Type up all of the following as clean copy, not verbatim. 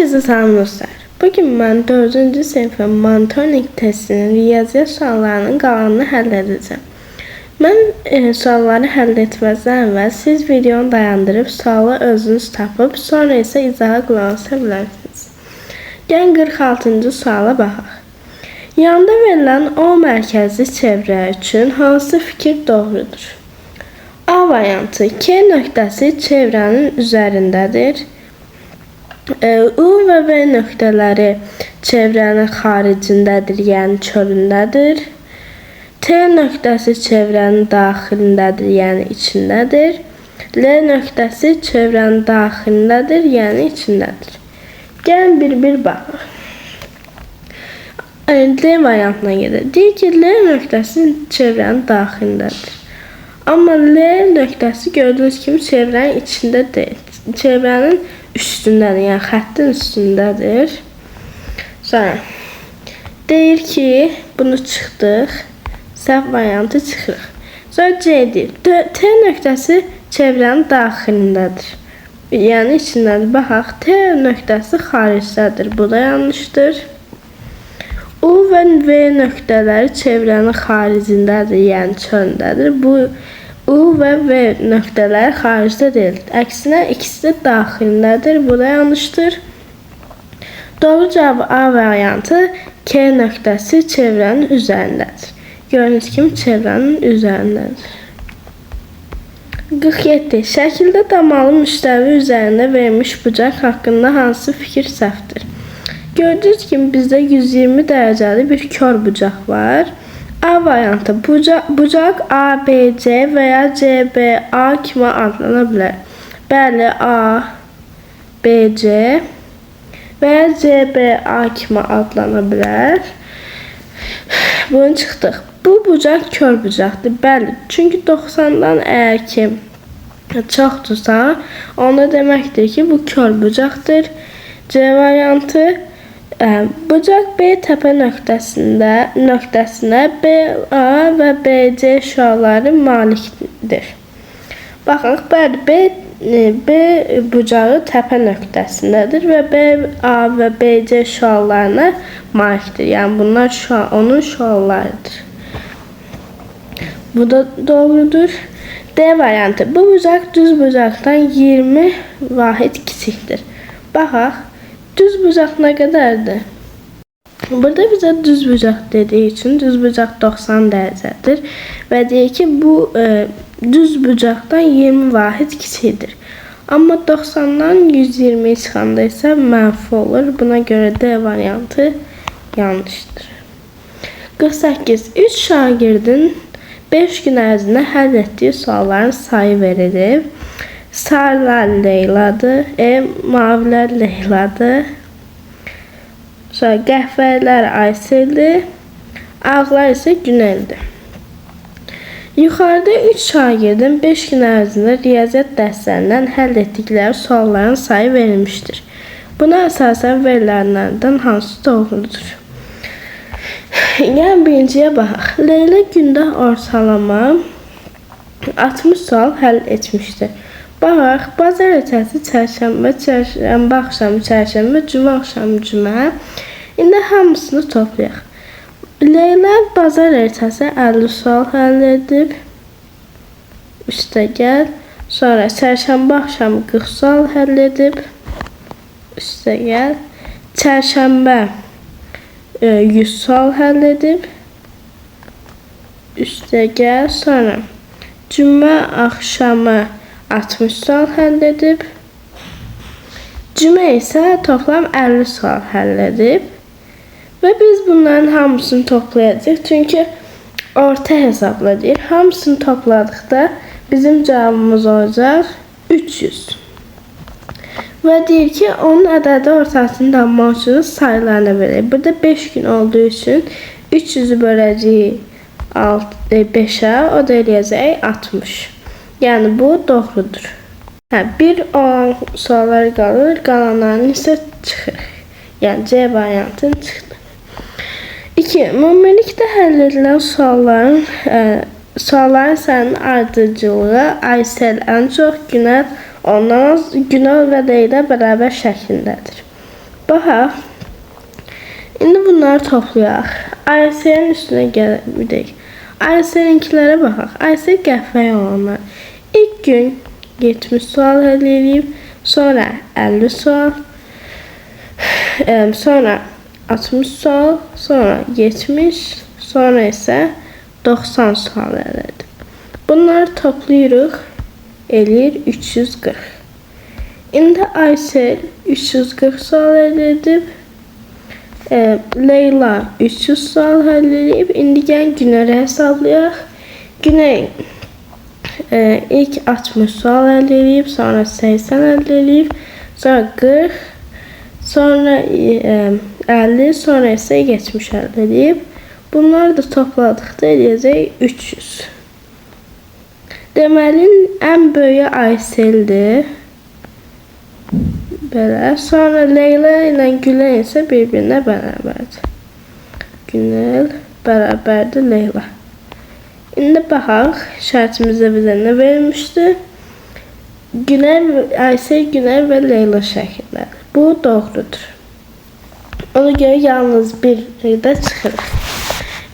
Herkese salam dostlar. Bugün ben 4. sınıfın monitoring testinin riyaziyyat suallarının qalanını həll edəcəm. Mən sualları həll etməzdən əvvəl siz videonu dayandırıb sualı özünüz tapıb sonra isə izaha qulaq asa bilərsiniz. Gəlin 46-cı suala baxaq. Yanında verilən O mərkəzli çevrə üçün hansı fikir doğrudur? A variantı: K nöqtəsi çevrənin üzərindədir. U və V nöqtələri çevrənin xaricindədir, yəni çölündədir. T nöqtəsi çevrənin daxilindədir, yəni içindədir. L nöqtəsi çevrənin daxilindədir, yəni içindədir. Gəlin bir baxaq. L variantına gedək. Deyir ki, L nöqtəsi çevrənin daxilindədir. Amma L nöqtəsi gördüyünüz kimi çevrənin içində deyil. Çevrənin üstündədir, yəni xəttin üstündədir. Sonra deyir ki, bunu çıxdıq. Səhv variantı çıxırıq. Sonra C deyir. T nöqtəsi çevrənin daxilindədir. Yəni içindədir. Baxaq, T nöqtəsi xaricdədir. Bu da yanlışdır. U və V nöqtələri çevrənin xaricindədir, yəni çölündədir. Bu U və V nöqtələri xaricdə deyil. Əksinə ikisi də daxilindədir. Bu da yanlışdır. Doğru cavab A variantı: K nöqtəsi çevrənin üzərindədir. Gördüyünüz kimi çevrənin üzərindədir. 47. Şəkildə damalı müstəvi üzərində verilmiş bucaq haqqında hansı fikir səhvdir? Gördüyünüz kimi bizdə 120 dərəcəli bir kör bucaq var. A variantı: bucaq A, B, C və ya C, B, A kimi adlana bilər. Bəli, A, B, C və ya C, B, A kimi adlana bilər. Bunu çıxdıq. Bu bucaq kör bucaqdır. Bəli, çünki 90-dan əgər ki çoxdursa, onda deməkdir ki, bu kör bucaqdır. C variantı: bucaq B təpə nöqtəsinə B, A və B, C şüaları malikdir. Baxaq, bəli, B bucağı təpə nöqtəsindədir və B, A və B, C şüalarına malikdir. Yəni bunlar onun şüalarıdır. Bu da doğrudur. D variantı: bu bucaq düz bucaqdan 20 vahid kiçikdir. Baxaq, düz bucaq nə qədərdir? Burada bizə düz bucaq dediyi üçün düz bucaq 90 dərəcədir və deyir ki, bu düz bucaqdan 20 vahid kiçikdir. Amma 90-dan 120 çıxanda isə mənfi olur. Buna görə D variantı yanlışdır. 48. 3 şagirdin 5 gün ərzində həll etdiyi sualların sayı verilib. Sarılar Leyladır, mavilər Leyladır. Sonra qəhvəlilər Ayseldir, ağlar isə Güneldir. Yuxarıda 3 şagirdin 5 gün ərzində riyaziyyat dərslərindən həll etdikləri sualların sayı verilmişdir. Buna əsasən verilənlərdən hansı doğrudur? Yəni birinciyə baxaq. Leyla gündə ortalama 60 sual həll etmişdir. Baxaq, bazar ertəsi çərşənbə, çərşənbə axşamı çərşənbə, cümə axşamı cümə. İndi hamısını toplayaq. Leyla bazar ertəsi 50 sual həll edib. Üstə gəl. Sonra çərşənbə axşamı 40 sual həll edib. Üstə gəl. Çərşənbə 100 sual həll edib. Üstə gəl. Sonra cümə axşamı 60 sual həll edib. Cümə isə toplam 50 sual həll edib. Və biz bunların hamısını toplayacağıq. Çünki orta hesabla deyir. Hamısını topladıqda bizim cavabımız olacaq 300. Və deyir ki, onun ədədi ortasını tapmaq üçün sayılarına verir. Burada 5 gün olduğu üçün 300'ü böləcəyik 5'ə, o da eləyəcək 60. Yəni bu doğrudur. Bir olan suallar qalır, qalanların isə çıxır. Yəni C variantın çıxdı. 2. Ümumilikdə həll edilən sualların sayının ardıcılığı Aysel ən çox, Günel ondan az, Günel və Leyla bərabər şəklindədir. Baxaq. İndi bunları toplayaq. ISR'in üstünə gələk. ISR'inkilərə baxaq. ISR qəhvəyə olanlar. İlk gün 70 sual həll edib, sonra 50 sual, sonra 60 sual, sonra 70, sonra isə 90 sual həll edib. Bunları toplayırıq, eləyir 340. İndi Aysel 340 sual həll edib. Leyla 300 sual həll edib. İndi gəlin Günərə hesablayaq. Güney ilk 60 sual əldə edib, sonra 80 əldə edib, sonra 40, sonra 50, sonra isə 70 əldə edib. Bunları da topladıqda eləyəcək 300. Deməli, ən böyüyü Aysel'dir. Belə. Sonra Leyla ilə Gülen isə bir-birinə bərabərdir. Günel bərabərdir Leyla. İndi baxaq, şərtimizdə bizə nə vermişdi? Aysel, Günel və Leyla şəkilləri. Bu doğrudur. Ona görə yalnız bir də çıxırıq.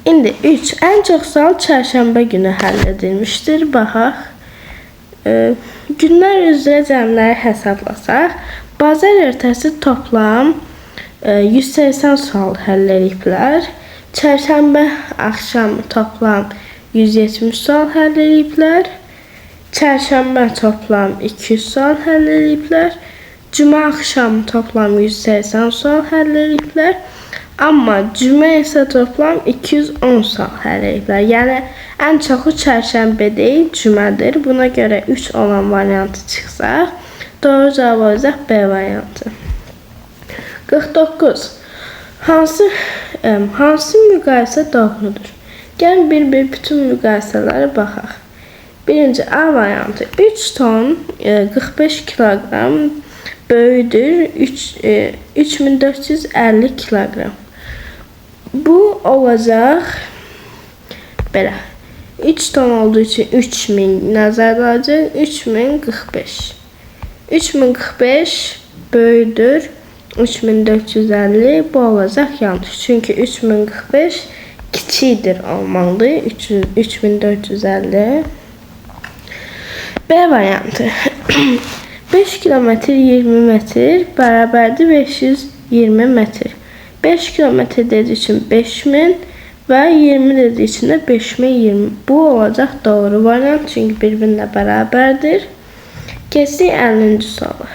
İndi 3. Ən çox sual çərşənbə günü həll edilmişdir. Baxaq. Günlər üzrə cəmləri hesablasaq, bazar ertəsi toplam 180 sual həll ediblər. Çərşənbə axşamı toplam 170 sual həll ediblər. Çərşənbə toplam 200 sual həll ediblər. Cümə axşamı toplam 180 sual həll ediblər. Amma cümə isə toplam 210 sual həll ediblər. Yəni ən çoxu çərşənbə deyil, cümədir. Buna görə 3 olan variantı çıxsaq, doğru cavab olacaq B variantı. 49. Hansı müqayisə doğrudur? Gəlin bir bütün müqayisələrə baxaq. Birinci A variantı 3 ton 45 kilogram böyüdür 3450 kilogram. Bu olacaq belə. 3 ton olduğu için 3000 nəzərdə alacaq. 3045. 3045 böyüdür 3450. Bu olacaq yanlış. Çünki 3045 kiçikdir olmalıdır. 3450. B variantı. 5 kilometr 20 metr bərabərdir 520 metr. 5 kilometr dediği için 5000 ve 20 dediği için de 5020. Bu olacaq doğru variant çünkü birbirine bərabərdir. Keçdik 50-ci suala.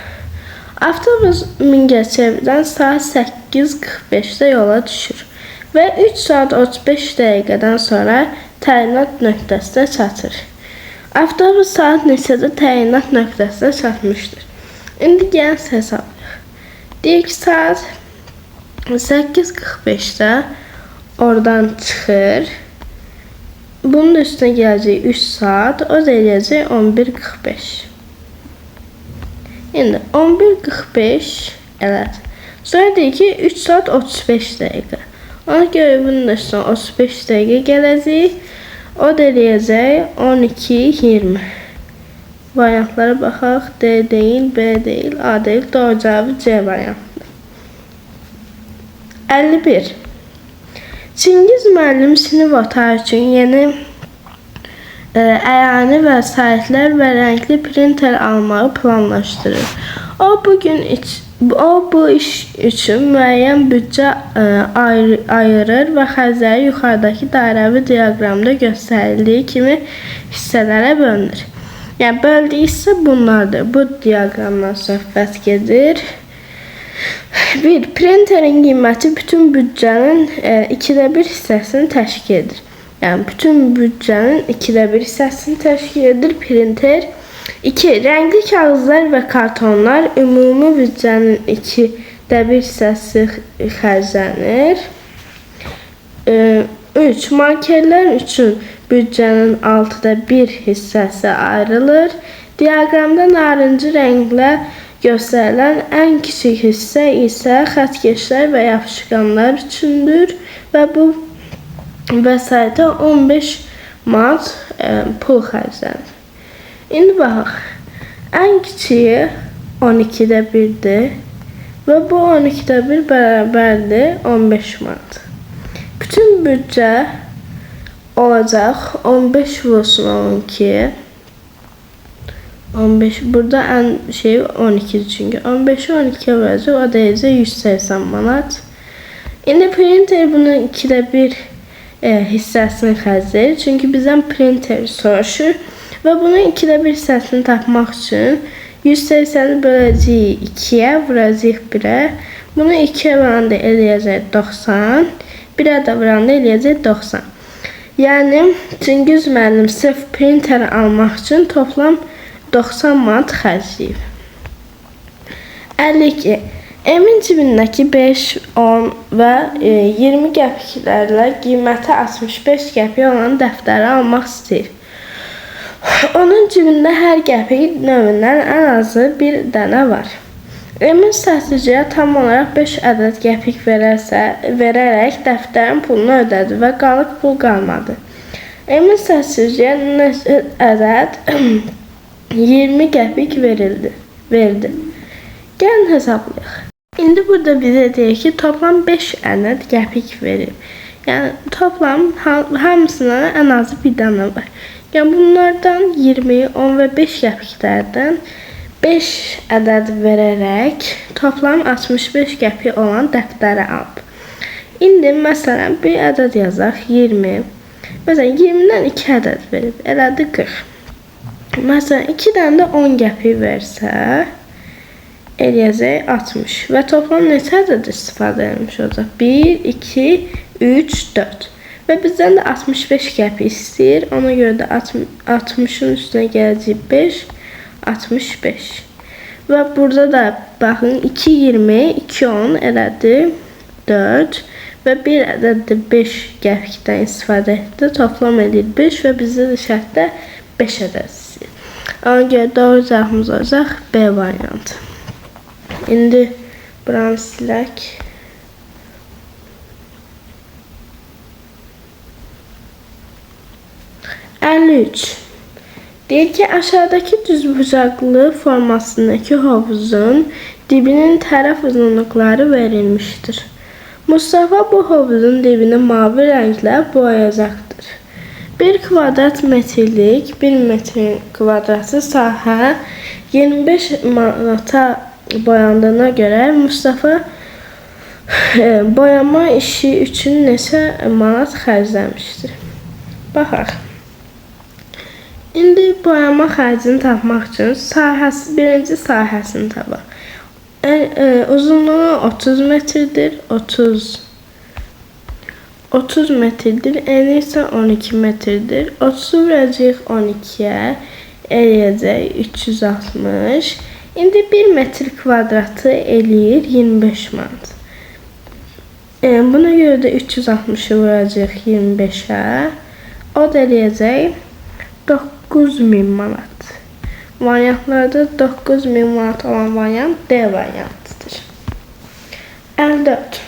Avtobus Mingəçevirdən saat 8:45-də yola düşür və 3 saat 35 dəqiqədən sonra təyinat nöqtəsinə çatır. Avtobus saat neçədə təyinat nöqtəsinə çatmışdır? İndi gəlin hesablayaq. Deyək saat 8:45'də oradan çıxır. Bunun üstünə gələcək 3 saat. O da eləyəcək 11:45. İndi 11:45 evet. Sonra deyək ki 3 saat 35 dəqiqə. Ona görə bunun üstünə 35 dəqiqə gələcək. O da eləyəcək 12:20. Variantlara baxaq. D deyil, B deyil, A deyil. Doğru cavabı C variantı. 51. Çingiz müəllim sinif otağı üçün yeni əyani vəsaitlər və rəngli printer almağı planlaşdırır. O bu iş üçün müəyyən büdcə ayırır və xərcləri yuxarıdakı dairəvi diaqramda göstərildiyi kimi hissələrə bölünür. Yəni böldüyü hissə bunlardır. Bu diaqramdan söhbət gedir. 1. Printerin qiyməti bütün büdcənin 2/1 hissəsini təşkil edir. Yəni bütün büdcənin 2/1 hissəsini təşkil edir printer. 2. Rəngli kağızlar və kartonlar ümumi büdcənin 2/1 hissəsi xərclənir. 3. Markerlər üçün büdcənin 6/1 hissəsi ayrılır. Diaqramda narıncı rənglə göstərilən ən kiçik hissə isə xətkeşlər və yapışqanlar üçündür və bu vəsaitə 15 manat pul xərclənir. İndi baxaq. Ən kiçiyi 12/1'dir. və bu 12'də 1 bərabərdir 15 manat. Bütün büdcə olacaq 15 vurulsun 12. 15 burada en şey 12 çünkü 15'i 12'ye vuracaq, o da 180 manat. İndi printer bunun 2'də 1 hissəsini xərcləyir. Çünki bizdən printer soruşur və bunun 2'də 1 hissəsini tapmaq üçün 180'i böləcəyik 2'yə, vuracağıq 1'ə. Bunu 2'yə vuranda eləyəcək 90, 1'ə də vuranda eləyəcək 90. Yəni Cüngiz müəllim sırf printer almaq üçün toplam 90 manat xərcləyib. 52. Emin cibindəki 5, 10 və 20 qəpiklərlə qiyməti 65 qəpik olan dəftəri almaq istəyir. Onun cibində hər qəpik növündən ən azı bir dənə var. Emin satıcıya tam olaraq 5 ədəd qəpik verərək dəftərin pulunu ödədi və qalıq pul qalmadı. Emin satıcıya neçə ədəd 20 qəpik verdi. Gəlin hesablayaq. İndi burada bizə deyir ki, toplam 5 ədəd qəpik verib. Yəni toplam hamısına ən azı bir dənə var. Yəni bunlardan 20, 10 və 5 qəpiklərdən 5 ədəd verərək toplam 65 qəpik olan dəftəri alıb. İndi məsələn bir ədəd yazaq 20. Məsələn 20-dən 2 ədəd verib, elədi 40. Məsələn 2 dənə də 10 qəpik versə eləyəcək 60 və toplam neçə ədəd istifadə edilmiş olacaq? 1, 2, 3, 4 və bizdən də 65 qəpik istəyir. Ona görə də 60'ın üstünə gələcək 5, 65 və burada da baxın 2, 20, 2, 10 elədi 4 və bir ədəd də 5 qəpikdən istifadə etdi. Toplam edir 5 və bizdə də şərtdə 5 ədəd istəyir. Ona görə doğru cavabımız olacaq B variantı. İndi buranı silək. Deyir ki, aşağıdaki düzbucaqlı formasındaki hovuzun dibinin tərəf uzunluqları verilmiştir. Mustafa bu hovuzun dibini mavi rənglə boyayacaqdır. 1 kvadrat metrlik 1 metrin kvadratı sahə 25 manata boyandığına görə Mustafa boyama işi üçün neçə manat xərcləmişdir? Baxaq. İndi boyama xərcini tapmaq üçün birinci sahəsini tapaq. Uzunluğu 30 metrdir. 30 metrdir. Eni isə 12 metrdir. 30'u vuracaq 12'yə, eləyəcək 360. İndi 1 metr kvadratı eləyir 25 manat. Buna görə də 360'ı vuracaq 25'ə. O da eləyəcək 9000 manat. Variantlarda 9000 manat olan variant D variantıdır. 54.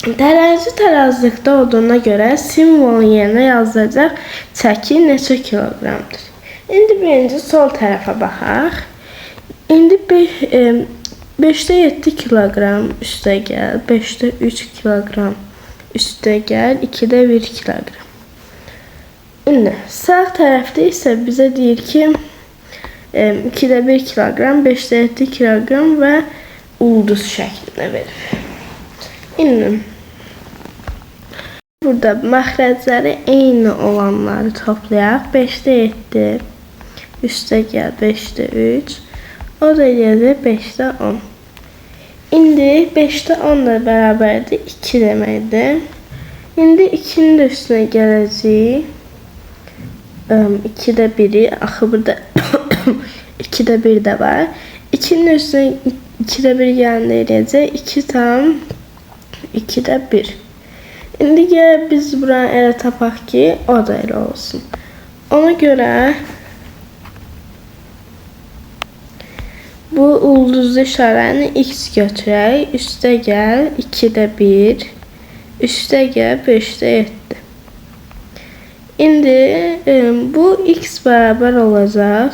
Tərazlıqda olduğuna görə simvolun yerinə yazdıracaq çəki neçə kiloqramdır? İndi birinci sol tərəfə baxaq. İndi 5'də 7 kilogram üstə gəl, 5'də 3 kilogram üstə gəl, 2'də 1 kilogram. İndi sağ tərəfdə isə bizə deyir ki, 2'də 1 kilogram, 5'də 7 kilogram və ulduz şəklində verib. İndi burada məxrəcləri eyni olanları toplayaq. 5'də 7, üstə gəl 5'də 3, o da eləyəcək 5'də 10. İndi 5'də 10 da bərabərdir 2 deməkdir. İndi 2'nin də üstünə gələcəyik. 2'də 1'i, axı burada 2'də 1 də var. 2'nin üstünə 2'də 1 gəlində eləyəcək 2 tam 2'də 1. İndi gəl biz buranı elə tapaq ki, o da elə olsun. Ona görə bu ulduzlu işarəni x götürək. Üstə gəl 2'də 1, üstə gəl 5'də 7. İndi bu x bərabər olacaq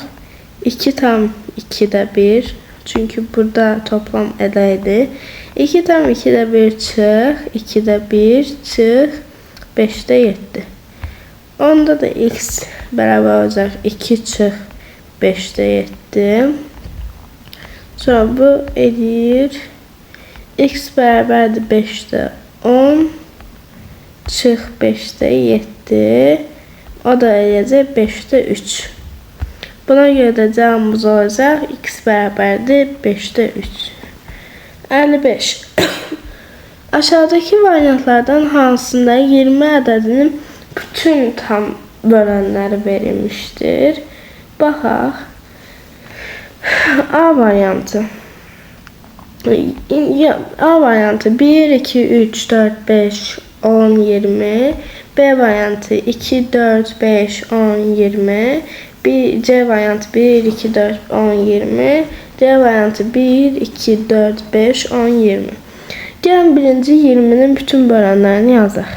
2 tam 2'də 1 Çünkü burada toplam edeydi. 2 tam 2'de 1 çıx. 2'de 1 çıx. 5'de 7. Onda da x beraber olacak 2 çıx 5'de 7. Sonra bu edir x beraberdir 5'de 10 çıx 5'de 7. O da eləyəcək 5'de 3. Buna göre de cevabımız olacak x beraberdir 5'de 3. 55. Aşağıdaki varyantlardan hansında 20 ədədinin bütün tam bölənləri verilmiştir? Baxaq. A variantı. A variantı 1, 2, 3, 4, 5, 10, 20. B variantı 2, 4, 5, 10, 20. C variantı 1, 2, 4, 10, 20. D variantı 1, 2, 4, 5, 10, 20. Gəlin birinci 20'nin bütün bölənlərini yazaq.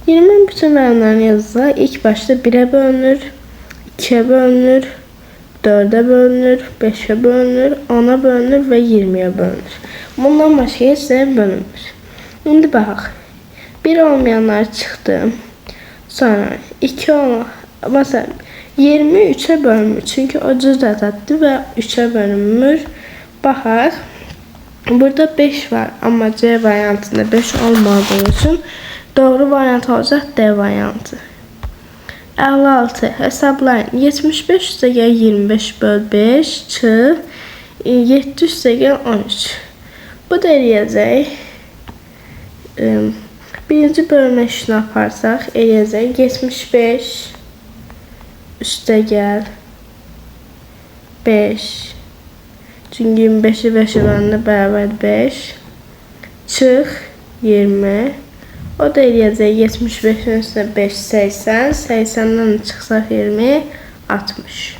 20'nin bütün bölənlərini yazaq. İlk başta 1'e bölünür, 2'ye bölünür, 4'e bölünür, 5'e bölünür, 10'a bölünür ve 20'ye bölünür. Bundan başka heç nəyə bölünmür. İndi baxaq. 1 olmayanlar çıxdı. Sonra 2 olan, mesela 20 3'e bölünmür. Çünkü o cüz ədəddir və 3'e bölünmür. Baxaq. Burada 5 var ama C variantında 5 olmadığı için doğru variant olacak D variantı. 56 hesablayın. 75 üstə gəl 25 böl 5 çıx 7 üstə gəl 13. Bu da eləyəcək. Birinci bölmə işini aparsaq eləyəcək 75 üstə gəl 5. Çünkü 25'i 5'e bölündə beraber 5. Çıx 20. O da eləyəcək 75'in üstüne 5 80. 80'den çıxsaq 20 60.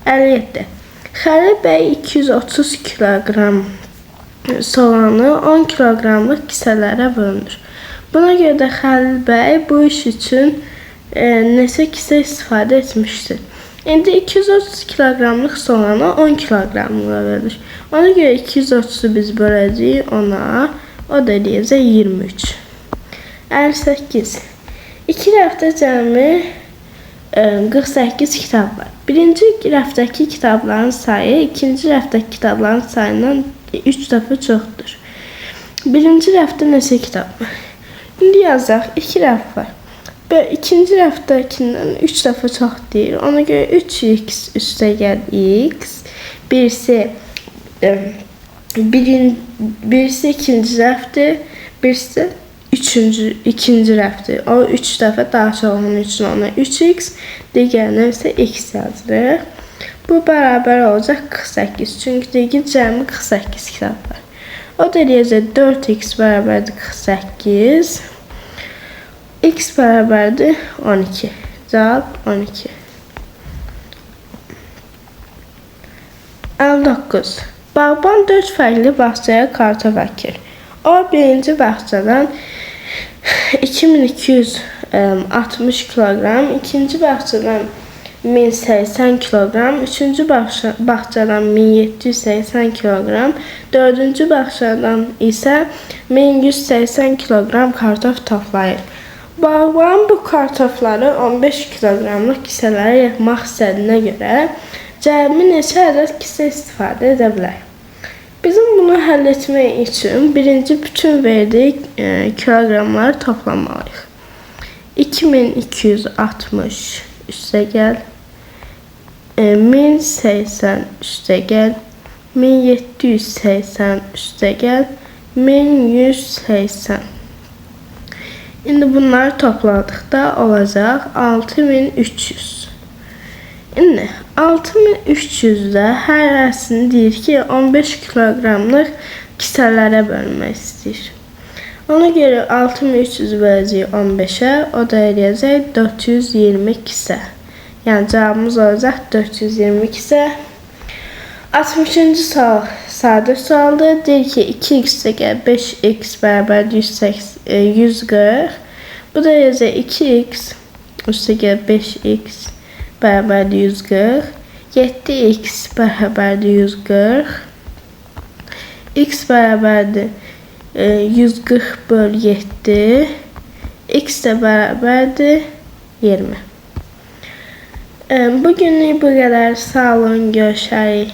57. Xəlil bəy 230 kilogram soğanı 10 kilogramlıq kisələrə bölünür. Buna görə də Xəlil bəy bu iş üçün neçə kisə istifadə etmişdir. İndi 230 kilogramlıq soğanı 10 kilogramlığa bölür. Ona göre 230'u biz böləcəyik ona. O da eləyəcək 23. 58. 2 rəfdə cəmi 48 kitab var. Birinci rəfdəki kitabların sayı ikinci rəfdəki kitabların sayından 3 dəfə çoxdur. Birinci rəfdə neçə kitab var? İndi yazaq. 2 rəf var. İkinci rəfdəkindən 3 dəfə çox deyir. Ona görə 3x üstə gəl x. Birisi ikinci rəfdir. Birisi ikinci rəfdir. O 3 dəfə daha çox onun üçün ona 3x. Digərinə isə x yazılır. Bu bərabər olacaq 48. Çünki deyir cəmi 48 kitab var. O da eləyəcək 4x bərabərdir 48. X bərabərdir 12. Cavab 12. 59. Bağban 4 fərqli bağçaya kartof əkir. O birinci bağçadan 2260 kilogram, ikinci bağçadan 1080 kilogram, üçüncü bağçadan 1780 kilogram, dördüncü bağçadan isə 1180 kilogram kartof toplayır. Bağban bu kartofları 15 kilogramlıq kisələrə yığmaq istədiyinə görə cəmi neçə ədəd kisə istifadə edə bilər? Bizim bunu həll etmək üçün birinci bütün verdiyi kilogramları toplamalıyıq. 2260 üstə gəl 1080 üstə gəl 1780 üstə gəl 1180. İndi bunları topladıqda olacaq 6300. İndi 6300'də hər hərəsini deyir ki 15 kilogramlıq kisələrə bölmək istəyir. Ona görə 6300 böləcək 15'ə, o da eləyəcək 420 kisə. Yəni cavabımız olacaq 420 kisə. 60-cı sual sadə sualdır. Deyir ki 2x gəl 5x bərabər 140. Bu da eləyəcək 2x üstə gəl 5x bərabər 140. 7x bərabər 140. X bərabərdir 140 böl 7. X də bərabərdir 20. Bugünlük bu qədər. Sağ olun, görüşərik.